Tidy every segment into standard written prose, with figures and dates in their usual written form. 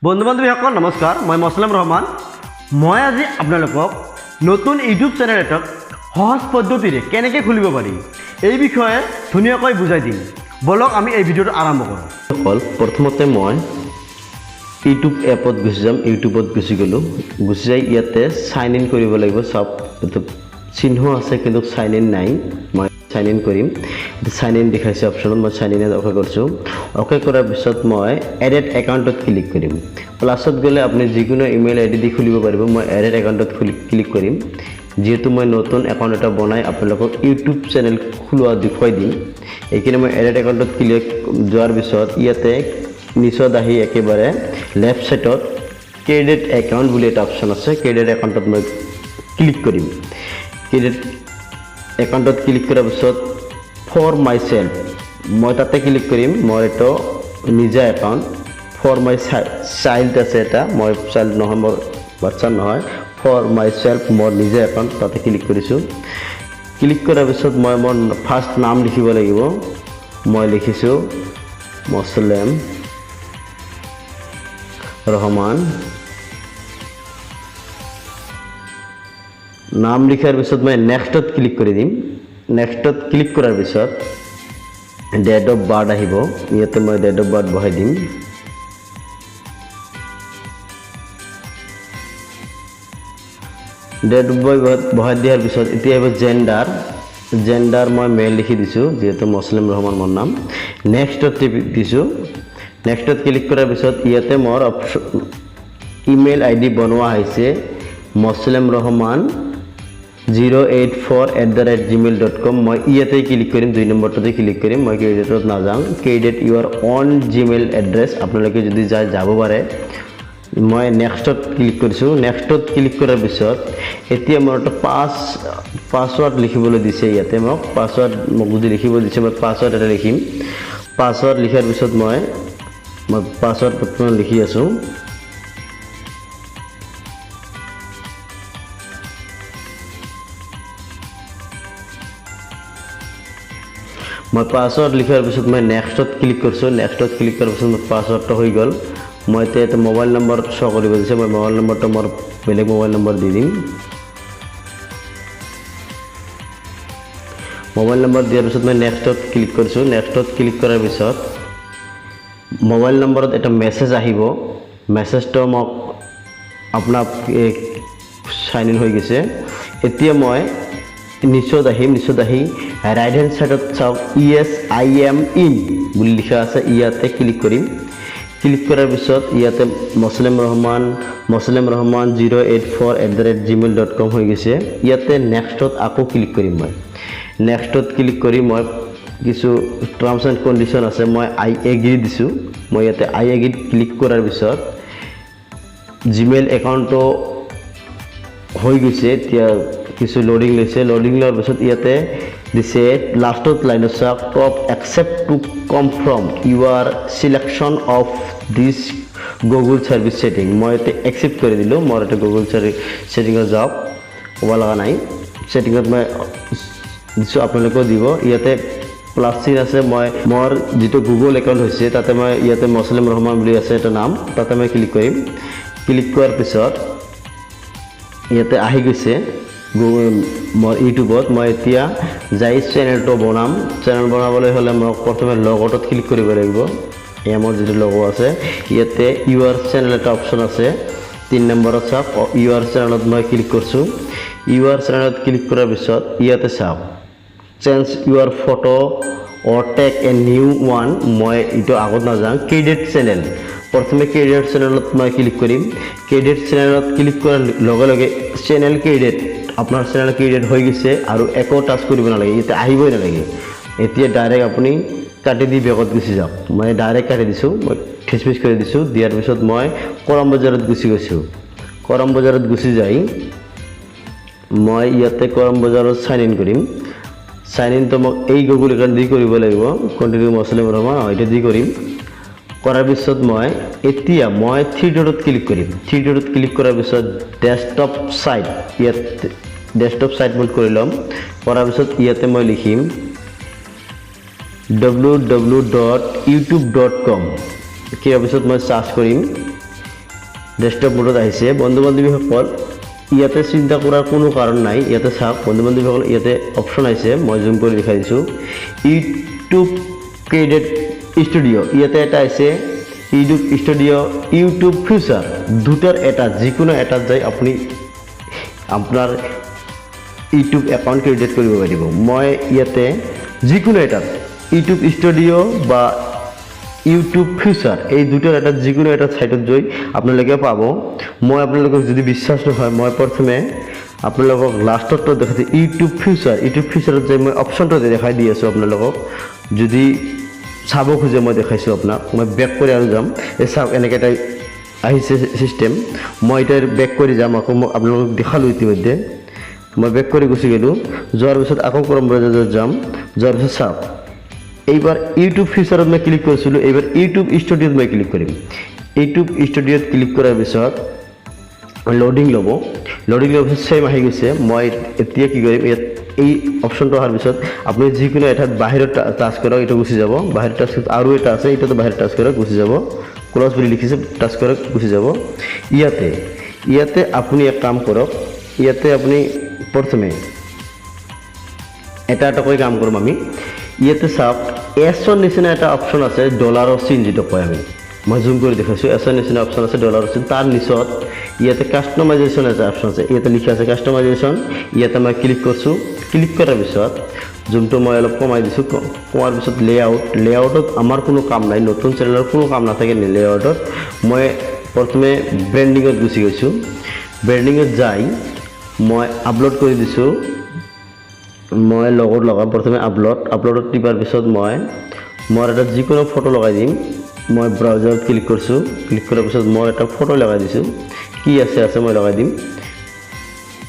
বন্ধু বান্ধৱীসকল নমস্কাৰ মই মছলেম ৰহমান মই আজি আপোনালোকক নতুন ইউটিউব চেনেল এটা সহজ পদ্ধতিৰে কেনেকৈ খুলিব পাৰি এই বিষয়ে ধুনীয়াকৈ বুজাই দিম বলক আমি এই ভিডিঅটো আৰম্ভ কৰোঁ প্ৰথমতে মই ইউটিউব এপত গুচি যাম ইউটিউবত গুচি গ'লোঁ গুচি যাই ইয়াতে সাইন ইন কৰিব লাগিব সব চিহ্ন আছে কিন্তু সাইন ইন নাই মই সাইন ইন কৰিম সাইন ইন দেখাইছে অপশ্যনত মই সাইন ইনত অ'কে কৰিছোঁ অ'কে কৰাৰ পিছত মই এড একাউণ্টত ক্লিক কৰিম প্লাছত গ'লে আপুনি যিকোনো ইমেইল আইডি দি খুলিব পাৰিব মই এড একাউণ্টত ক্লিক কৰিম যেহেতু মই নতুন একাউণ্ট এটা বনাই আপোনালোকক ইউটিউব চেনেল খোলোৱা দেখুৱাই দিম এইখিনি মই এড একাউণ্টত ক্লিক যোৱাৰ পিছত ইয়াতে নিচত আহি একেবাৰে লেফ্ট সাইডত ক্ৰেডিট একাউণ্ট বুলি এটা অপশ্যন আছে ক্ৰেডিট একাউণ্টত মই ক্লিক কৰিম ক্ৰেডিট একাউণ্টত ক্লিক কৰাৰ পিছত ফৰ মাই সেল্ফ মই তাতে ক্লিক কৰিম মই এটা নিজা একাউণ্ট ফৰ মাই চাইল্ড আছে এটা মই চাইল্ড নহয় মোৰ বাচ্চা নহয় ফৰ মাই সেল্ফ মোৰ নিজা একাউণ্ট তাতে ক্লিক কৰিছোঁ ক্লিক কৰাৰ পিছত মই মোৰ ফাৰ্ষ্ট নাম লিখিব লাগিব মই লিখিছোঁ মছলেম ৰহমান নাম লিখাৰ পিছত মই নেক্সটত ক্লিক কৰি দিম নেক্সটত ক্লিক কৰাৰ পিছত ডেট অফ বাৰ্থ আহিব ইয়াতে মই ডেট অফ বাৰ্থ বহাই দিম ডেট অফ বাৰ্থ বহাই দিয়াৰ পিছত এতিয়া আহিব জেণ্ডাৰ মই মেল লিখি দিছোঁ যিহেতু মছলেম ৰহমান মোৰ নাম নেক্সটত দিছোঁ নেক্সটত ক্লিক কৰাৰ পিছত ইয়াতে মোৰ অপশ্যন ইমেইল আইডি বনোৱা হৈছে মছলেম ৰহমান 084@gmail.com মই ইয়াতে ক্লিক কৰিম 2 নম্বৰটোতে ক্লিক কৰিম মই ক্ৰেডিটত নাযাওঁ credit Euro on Gmail address আপোনালোকে যদি যাব পাৰে মই নেক্সটত ক্লিক কৰিছোঁ নেক্সটত ক্লিক কৰাৰ পিছত এতিয়া মোৰ এটা পাছৱৰ্ড লিখিবলৈ দিছে ইয়াতে মোক যদি লিখিব দিছে মই পাছৱৰ্ড এটা লিখিম পাছৱৰ্ড লিখাৰ পিছত মই পাছৱৰ্ড বৰ্তমান লিখি আছোঁ মই পাছৱৰ্ড লিখাৰ পিছত মই নেক্সটত ক্লিক কৰিছোঁ নেক্সটত ক্লিক কৰাৰ পিছত মোৰ পাছৱৰ্ডটো হৈ গ'ল মই এতিয়া এটা মোবাইল নম্বৰ শ্ব' কৰিব দিছে মই মোবাইল নম্বৰটো মোৰ বেলেগ মোবাইল নম্বৰ দি দিম মোবাইল নম্বৰ দিয়াৰ পিছত মই নেক্সটত ক্লিক কৰিছোঁ নেক্সটত ক্লিক কৰাৰ পিছত মোবাইল নম্বৰত এটা মেছেজ আহিব মেছেজটো মোক আপোনাক সাইন ইন হৈ গৈছে এতিয়া মই নিচত আহি ৰাইট হেণ্ড সাইডত চাওক ইয়েছ আই এম ইন বুলি লিখা আছে ইয়াতে ক্লিক কৰিম ক্লিক কৰাৰ পিছত ইয়াতে মছলেম ৰহমান 084@gmail.com হৈ গৈছে ইয়াতে নেক্সটত আকৌ ক্লিক কৰিম মই নেক্সটত ক্লিক কৰি মই কিছু টাৰ্মছ এণ্ড কণ্ডিশ্যন আছে মই আই এগ্ৰি দিছোঁ মই ইয়াতে আই এগ্ৰিত ক্লিক কৰাৰ পিছত জিমেইল একাউণ্টটো হৈ গৈছে এতিয়া কিছু লোডিং লৈছে লোডিং লোৱাৰ পিছত ইয়াতে দিছে লাষ্টত লাইনত চাওক top accept to come from your selection of this Google service setting মই ইয়াতে একচেপ্ট কৰি দিলোঁ মোৰ এটা গুগল ছেটিঙত যাওক ক'ব লগা নাই ছেটিঙত মই দিছোঁ আপোনালোকেও দিব ইয়াতে প্লাছ চিন আছে মই মোৰ যিটো গুগল একাউণ্ট হৈছে তাতে মই ইয়াতে মছলেম ৰহমান বুলি আছে এটা নাম তাতে মই ক্লিক কৰিম ক্লিক কৰাৰ পিছত ইয়াতে আহি গৈছে মোৰ ইউটিউবত মই এতিয়া যাই চেনেলটো বনাম চেনেল বনাবলৈ হ'লে মই প্ৰথমে লগটোত ক্লিক কৰিব লাগিব এয়া মোৰ যিটো লগো আছে ইয়াতে ইউৰ চেনেল এটা অপশ্যন আছে 3 নম্বৰত চাওক ইউৰ চেনেলত মই ক্লিক কৰিছোঁ ইউৰ চেনেলত ক্লিক কৰাৰ পিছত ইয়াতে চাওক change your photo or take a new one মই এইটো আগত নাযাওঁ ক্ৰেডিট চেনেল প্ৰথমে ক্ৰেডিট চেনেলত মই ক্লিক কৰিম ক্ৰেডিট চেনেলত ক্লিক কৰাৰ লগে লগে চেনেল ক্ৰেডিট আপোনাৰ চেনেল ক্ৰেডিট হৈ গৈছে আৰু একো টাচ কৰিব নালাগে ইয়াতে আহিবই নালাগে এতিয়া ডাইৰেক্ট আপুনি কাটি দি বেগত গুচি যাওক মই ডাইৰেক্ট কাটি দিছোঁ মই ঠেচপিচ কৰি দিছোঁ দিয়াৰ পিছত মই কৰম বজাৰত গুচি গৈছোঁ কৰম বজাৰত গুচি যাই মই ইয়াতে কৰম বজাৰত সাইন ইন কৰিম সাইন ইনটো মোক এই গুগল একাউণ্ট দি কৰিব লাগিব কণ্টিনিউ মছলেম ৰহমান এইটো দি কৰিম কৰাৰ পিছত মই এতিয়া মই 3 ডটত ক্লিক কৰিম 3 ডটত ক্লিক কৰাৰ পিছত ডেস্কটপ সাইট ইয়াতে ডেস্কটপ সাইট মোড কৰি ল'ম কৰাৰ পিছত ইয়াতে মই লিখিম www.youtube.com ইয়াৰ পিছত মই সাৰ্চ কৰিম ডেস্কটপ মোডত আহিছে বন্ধু বান্ধৱীসকল ইয়াতে চিন্তা কৰাৰ কোনো কাৰণ নাই ইয়াতে চাওক বন্ধু বান্ধৱীসকল ইয়াতে অপশ্যন আহিছে মই জুম কৰি দেখাই দিছোঁ ইউটিউব ক্ৰেডিট ষ্টুডিঅ' ইয়াতে এটা আছে ইউটিউব ষ্টুডিঅ' ইউটিউব ফিউচাৰ দুটাৰ এটা যিকোনো এটাত যাই আপুনি আপোনাৰ ইউটিউব একাউণ্ট ক্ৰিয়েট কৰিব পাৰিব মই ইয়াতে যিকোনো এটাত ইউটিউব ষ্টুডিঅ' বা ইউটিউব ফিউচাৰ এই দুটাৰ এটা যিকোনো এটা সাইটত গৈ আপোনালোকে পাব মই আপোনালোকক যদি বিশ্বাস নহয় মই প্ৰথমে আপোনালোকক লাষ্টত দেখাইছোঁ ইউটিউব ফিউচাৰত যাই মই অপশ্যনটো দেখাই দি আছোঁ আপোনালোকক যদি চাব খোজে মই দেখাইছোঁ আপোনাক মই বেক কৰি আৰু যাম এই চাওক এনেকৈ এটা আহিছে চিষ্টেম মই এতিয়া বেক কৰি যাম আকৌ মই আপোনালোকক দেখালোঁ ইতিমধ্যে মই বেক কৰি গুচি গ'লোঁ যোৱাৰ পিছত আকৌ ক্ৰম ব্ৰাউজাৰত যাম যোৱাৰ পিছত চাওক এইবাৰ ইউটিউব ফিচাৰত মই ক্লিক কৰিছিলোঁ এইবাৰ ইউটিউব ষ্টুডিঅ'ত মই ক্লিক কৰিম ইউটিউব ষ্টুডিঅ'ত ক্লিক কৰাৰ পিছত লোডিং ল'ব লোডিং লোৱাৰ পিছত ছেম আহি গৈছে মই এতিয়া কি কৰিম ইয়াত এই অপশ্যনটো অহাৰ পিছত আপুনি যিকোনো এটাত বাহিৰত টাচ কৰক এইটো গুচি যাব বাহিৰত টাচ আৰু এটা আছে এইটোতো বাহিৰত টাচ কৰক গুচি যাব ক্লজ বুলি লিখিছে টাচ কৰক গুচি যাব ইয়াতে আপুনি এক কাম কৰক ইয়াতে আপুনি প্ৰথমে এটা এটাকৈ কাম কৰিম আমি ইয়াতে চাওক এছৰ নিচিনা এটা অপশ্যন আছে ডলাৰৰ চিন যিটো কয় আমি মই জুম কৰি দেখাইছোঁ এছৰ নিচিনা অপশ্যন আছে ডলাৰৰ চিন তাৰ নিচত ইয়াতে কাষ্টমাইজেশ্যন এটা অপশ্যন আছে ইয়াতে লিখা আছে কাষ্টমাইজেশ্যন ইয়াতে মই ক্লিক কৰিছোঁ ক্লিক কৰাৰ পিছত জুমটো মই অলপ কমাই দিছোঁ কমাৰ পিছত লেআউটত আমাৰ কোনো কাম নাই নতুন চেনেলৰ কোনো কাম নাথাকে লেআউটত মই প্ৰথমে ব্ৰেণ্ডিঙত গুচি গৈছোঁ ব্ৰেণ্ডিঙত যাই মই আপলোড কৰি দিছোঁ মই লগত লগাম প্ৰথমে আপলোডত টিপাৰ পিছত মই এটা যিকোনো ফটো লগাই দিম মই ব্ৰাউজাৰত ক্লিক কৰিছোঁ ক্লিক কৰাৰ পিছত মই এটা ফটো লগাই দিছোঁ কি আছে মই লগাই দিম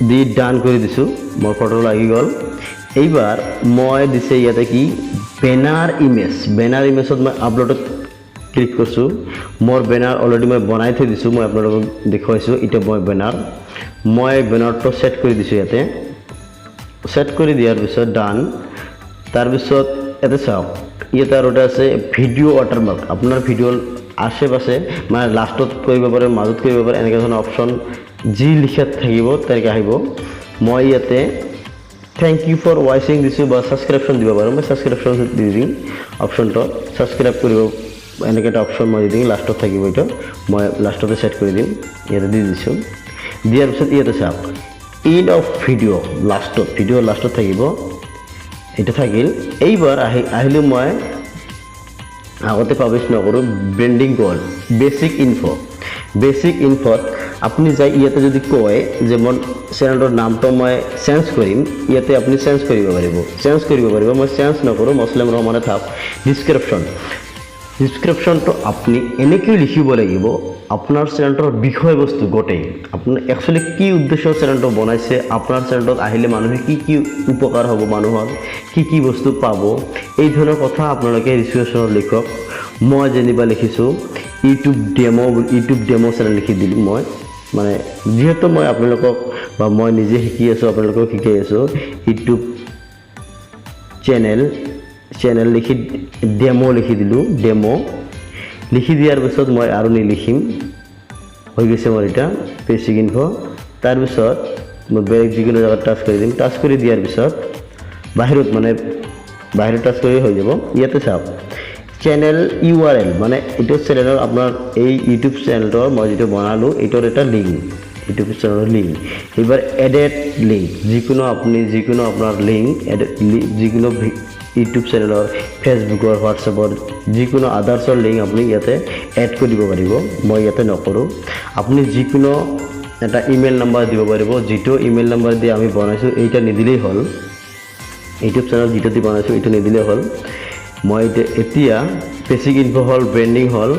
দি ডান কৰি দিছোঁ মোৰ ফটো লাগি গ'ল এইবাৰ মই দিছে ইয়াতে কি বেনাৰ ইমেজত মই আপলোডত ক্লিক কৰিছোঁ মোৰ বেনাৰ অলৰেডি মই বনাই থৈ দিছোঁ মই আপোনালোকক দেখুৱাইছোঁ এতিয়া মই বেনাৰটো ছেট কৰি দিছোঁ ইয়াতে ছেট কৰি দিয়াৰ পিছত ডান তাৰপিছত ইয়াতে চাওক ইয়াতে আৰু এটা আছে ভিডিঅ' ৱাটাৰমাৰ্ক আপোনাৰ ভিডিঅ'ৰ আশে পাশে মানে লাষ্টত কৰিব পাৰে মাজত কৰিব পাৰে এনেকুৱা ধৰণৰ অপশ্যন যি লিখাত থাকিব তেনেকৈ আহিব মই ইয়াতে থেংক ইউ ফৰ ৱাচিং দিছোঁ বা ছাবস্ক্ৰিপশ্যন দিব পাৰোঁ মই ছাবস্ক্ৰিপশ্যন দি দিম অপশ্যনটো ছাবস্ক্ৰাইব কৰিব এনেকৈ এটা অপশ্যন মই দি দিম লাষ্টত থাকিব এইটো মই লাষ্টতে ছেট কৰি দিম ইয়াতে দি দিছোঁ দিয়াৰ পিছত ইয়াতে চাওক এণ্ড অফ ভিডিঅ' লাষ্টত থাকিব এটা থাকিল এইবাৰ আহিলোঁ মই আগতে পাব্লিছ নকৰোঁ ব্ৰেণ্ডিং কল বেচিক ইনফত আপুনি যাই ইয়াতে যদি কয় যে মোৰ চেনেলৰ নামটো মই চেঞ্জ কৰিম ইয়াতে আপুনি চেঞ্জ কৰিব পাৰিব মই চেঞ্জ নকৰোঁ মুছলিম ৰহমানে থাক ডিছক্ৰিপশ্যনটো আপুনি এনেকৈ লিখিব লাগিব আপোনাৰ চেনেলটোৰ বিষয়বস্তু গোটেই আপোনাৰ একচুৱেলি কি উদ্দেশ্য চেনেলটো বনাইছে আপোনাৰ চেনেলটোত আহিলে মানুহে কি উপকাৰ হ'ব মানুহৰ কি বস্তু পাব এই ধৰণৰ কথা আপোনালোকে ডিছক্ৰিপশ্যনত লিখক মই যেনিবা লিখিছোঁ ইউটিউব ডেমো চেনেল লিখি দিলোঁ মই মানে যিহেতু মই আপোনালোকক বা মই নিজে শিকি আছোঁ আপোনালোকক শিকাই আছোঁ ইউটিউব চেনেল লিখি ডেমো লিখি দিলোঁ লিখি দিয়াৰ পিছত মই আৰু নিলিখিম হৈ গৈছে মোৰ এটা বেচিক ইনফ তাৰপিছত মই বেলেগ যিকোনো জেগাত টাচ কৰি দিম টাচ কৰি দিয়াৰ পিছত বাহিৰত টাচ কৰি হৈ যাব ইয়াতে চাওক চেনেল URL মানে এইটো চেনেলৰ আপোনাৰ এই ইউটিউব চেনেলটোৰ মই যিটো বনালোঁ এইটোৰ এটা লিংক ইউটিউব চেনেলৰ লিংক এইবাৰ এডেড লিংক যিকোনো আপোনাৰ লিংক যিকোনো ইউটিউব চেনেলৰ ফেচবুকৰ হোৱাটছএপৰ যিকোনো আদাৰ্ছৰ লিংক আপুনি ইয়াতে এড কৰি দিব পাৰিব মই ইয়াতে নকৰোঁ আপুনি যিকোনো এটা ইমেইল নাম্বাৰ দিব পাৰিব যিটো ইমেইল নাম্বাৰ দি আমি বনাইছোঁ এইটা নিদিলেই হ'ল ইউটিউব চেনেল যিটো দি বনাইছোঁ এইটো নিদিলেই হ'ল মই এতিয়া বেচিক ইনফ হ'ল ব্ৰেণ্ডিং হ'ল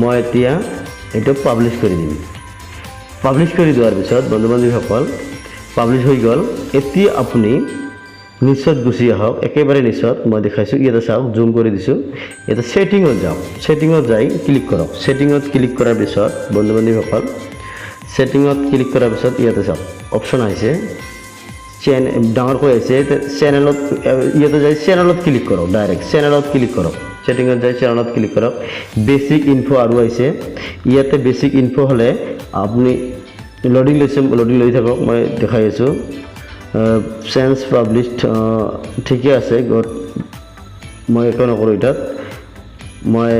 মই এতিয়া এইটো পাব্লিছ কৰি দিম পাব্লিছ কৰি দিয়াৰ পিছত বন্ধু বান্ধৱীসকল পাব্লিছ হৈ গ'ল এতিয়া আপুনি নিচত গুচি আহক একেবাৰে নিচত মই দেখাইছোঁ ইয়াতে চাওক জুম কৰি দিছোঁ ইয়াতে ছেটিঙত যাওক ছেটিঙত যাই ক্লিক কৰক ছেটিঙত ক্লিক কৰাৰ পিছত বন্ধু বান্ধৱীসকল ছেটিঙত ক্লিক কৰাৰ পিছত ইয়াতে চাওক অপশ্যন আহিছে ডাঙৰকৈ আহিছে চেনেলত ইয়াতে যাই চেনেলত ক্লিক কৰক ডাইৰেক্ট চেনেলত ক্লিক কৰক সেটিংত যাই চেনেলত ক্লিক কৰক বেসিক ইনফো আৰু আহিছে ইয়াতে বেসিক ইনফো হলে আপুনি লোডিং লৈ থাকক মই দেখাই আছো চেঞ্জ পাবলিশড ঠিকে আছে গট মই একো নকৰো এটাত মই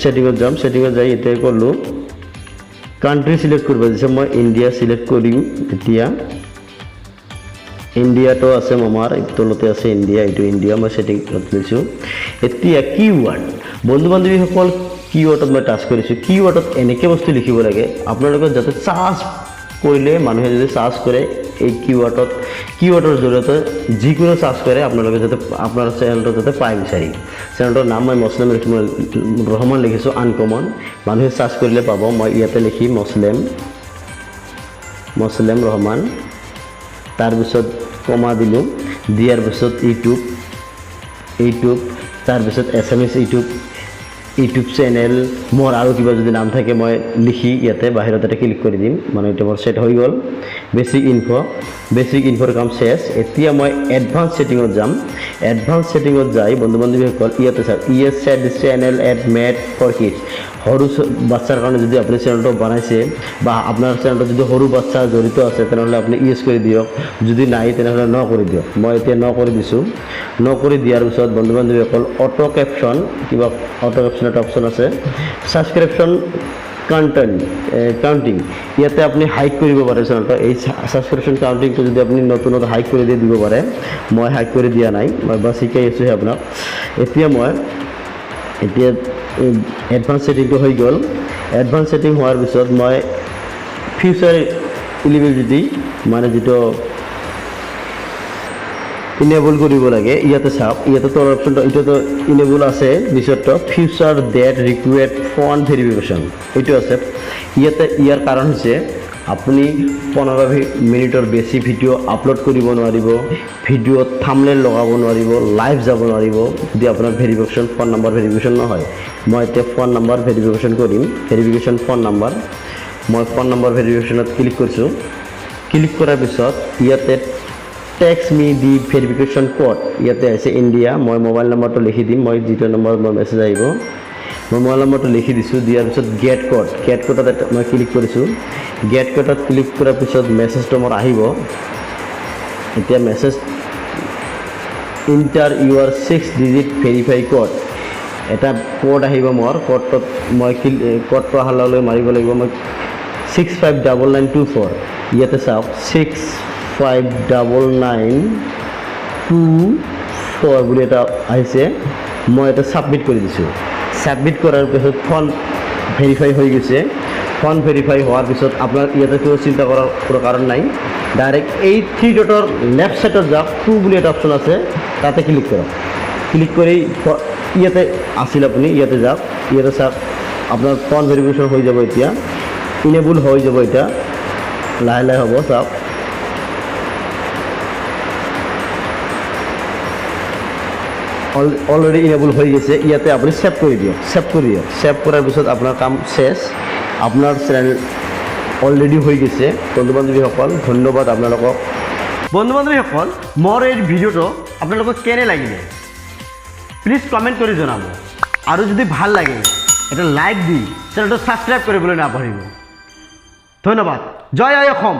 সেটিংত যাম সেটিংত যাই এতিয়া কৰলো কান্ট্ৰি সিলেক্ট কৰিব দিছে মই ইন্ডিয়া সিলেক্ট কৰিম এতিয়া ইন্ডিয়া তো আছে আমাৰ তলতে আছে ইন্ডিয়া এইটো ইন্ডিয়া মই সেটিং লৈছো এতিয়া কিওয়াৰ্ড বন্ধু বান্ধৱীসকল কিওয়াৰ্ডত মই টাচ কৰিছো কিওয়াৰ্ডত এনেকে বস্তু লিখিব লাগে আপোনালোকে যাতে সাৰ্চ কৰিলে মানুহে যদি সাৰ্চ কৰে এই কিওয়াৰ্ডৰ জৰিয়তে যিকোনো সাৰ্চ কৰে আপোনালোকে যাতে আপোনাৰ চেনেলটো যাতে পাই বিচাৰি চেনেলটোৰ নাম মই মুছলিম ৰহমান লিখিছো আনকমন মানুহে সাৰ্চ কৰিলে পাব মই ইয়াতে লিখি মুছলিম ৰহমান তাৰ পিছত কমা দিলো দিয়াৰ পিছত ইউটিউব তাৰ পিছত এছামিছ ইউটিউব চেনেল মোৰ আৰু কিবা যদি নাম থাকে মই লিখি ইয়াতে বাহিৰত এটা ক্লিক কৰি দিম মানে এটা মোৰ সেট হৈ গল বেসিক ইনফোৰ কাম শেষ এতিয়া মই এডভান্স সেটিংত যাম এডভান্স সেটিংত যাই বন্ধু বান্ধৱীসকল ইয়াতে চাওক yes set channel as made for kids সৰু বাচ্চাৰ কাৰণে যদি আপুনি চেনেলটো বনাইছে বা আপোনাৰ চেনেলটো যদি সৰু বাচ্চা জড়িত আছে তেনেহলে আপুনি ইয়েস কৰি দিয়ক যদি নাই তেনেহলে ন কৰি দিয়ক মই এতিয়া ন কৰি দিছো ন কৰি দিয়াৰ পিছত বন্ধু বান্ধৱীসকল অটো ক্যাপশন কিবা অটো ক্যাপশন এটা অপশন আছে সাবস্ক্ৰিপশন কাউন্টিং ইয়াতে আপনি হাইক কৰিব পাৰে চেনেলটো এই সাবস্ক্ৰিপশন কাউন্টিংটো যদি আপনি নতুনত হাইক কৰি দিব পাৰে মই হাইক কৰি দিয়া নাই মই বাস শিকাই আছো আপোনাক এতিয়া এডভান্স সেটিংটো হৈ গল এডভান্স সেটিং হোৱাৰ পিছত মই ফিউচাৰ এলিজিবিলিটি মানে যেটো ইনেবল কৰিব লাগে ইয়াতে চাওক ইয়াতে তোৰ অপশনটো এটো ইনেবল আছে নিশ্চয়তো ফিউচাৰ ডেট ৰিকুৱেড ফোন ভেৰিফিকেশন এটো আছে ইয়াতে ইয়াৰ কাৰণ হৈছে আপুনি 15 মিনিটৰ বেছি ভিডিও আপলোড কৰিব নোৱাৰিব ভিডিওত থাম্বনেল লগাব নোৱাৰিব লাইভ যাব নোৱাৰিব যদি আপোনাৰ ভেৰিফিকেশন ফোন নম্বৰ ভেৰিফিকেশন নহয় মই এতিয়া ফোন নম্বৰ ভেৰিফিকেশন কৰিম ভেৰিফিকেশন ফোন নম্বৰ মই ফোন নম্বৰ ভেৰিফিকেশনত ক্লিক কৰিছো ক্লিক কৰাৰ পিছত ইয়াতে text me the verification code ইয়াতে আছে ইন্ডিয়া মই মোবাইল নম্বৰটো লিখি দিম মই যেটো নম্বৰ মোৰ মেছেজ আহিব মই মোবাইল নম্বৰটো লিখি দিছো দিয়াৰ পিছত গেট কোডত মই ক্লিক কৰিছো গেট কোডত ক্লিক কৰাৰ পিছত মেছেজটো মোৰ আহিব এতিয়া মেছেজ ইন্টাৰ ইউৰ 6 ডিজিট ভেৰিফাই কোড এটা কোড আহিব মোৰ কোডত মই কোডটো হালালৈ মাৰিব লাগিব মই 659924 ইয়াতে চাওক 659924 বুলি এটা আহিছে মই এটা সাবমিট কৰি দিছো সাবমিট কৰাৰ পিছত ফোন ভেৰিফাই হৈ গৈছে ফোন ভেৰিফাই হোৱাৰ পিছত আপোনাৰ ইয়াতে কোনো চিন্তা কৰাৰ কোনো কাৰণ নাই ডাইৰেক্ট এই 3 ডটৰ লেফট সাইডত যাওক 2 বুলি এটা অপচন আছে তাতে ক্লিক কৰক ক্লিক কৰি ইয়াতে আছিল আপুনি ইয়াতে যাওক ইয়াতে চাওক আপোনাৰ ফোন ভেৰিফিকেশন হৈ যাব এতিয়া ইনেবল হৈ যাব এটা লাহে হ'ব চাওক অলরেডি ইনেবল হৈ গৈছে ইয়াতে আপুনি সেভ কৰি দিয়ক সেভ কৰাৰ পিছত আপোনাৰ কাম শেষ আপোনাৰ চেনেল অলৰেডি হৈ গৈছে বন্ধু বান্ধৱীসকল ধন্যবাদ আপোনালোকক বন্ধু বান্ধৱীসকল মোৰ এই ভিডিঅ'টো আপোনালোকক কেনে লাগিলে প্লিজ কমেণ্ট কৰি জনাব আৰু যদি ভাল লাগে এটা লাইক দি চেনেলটো সাবস্ক্ৰাইব কৰিবলৈ নাপাহৰিব ধন্যবাদ জয় অসম।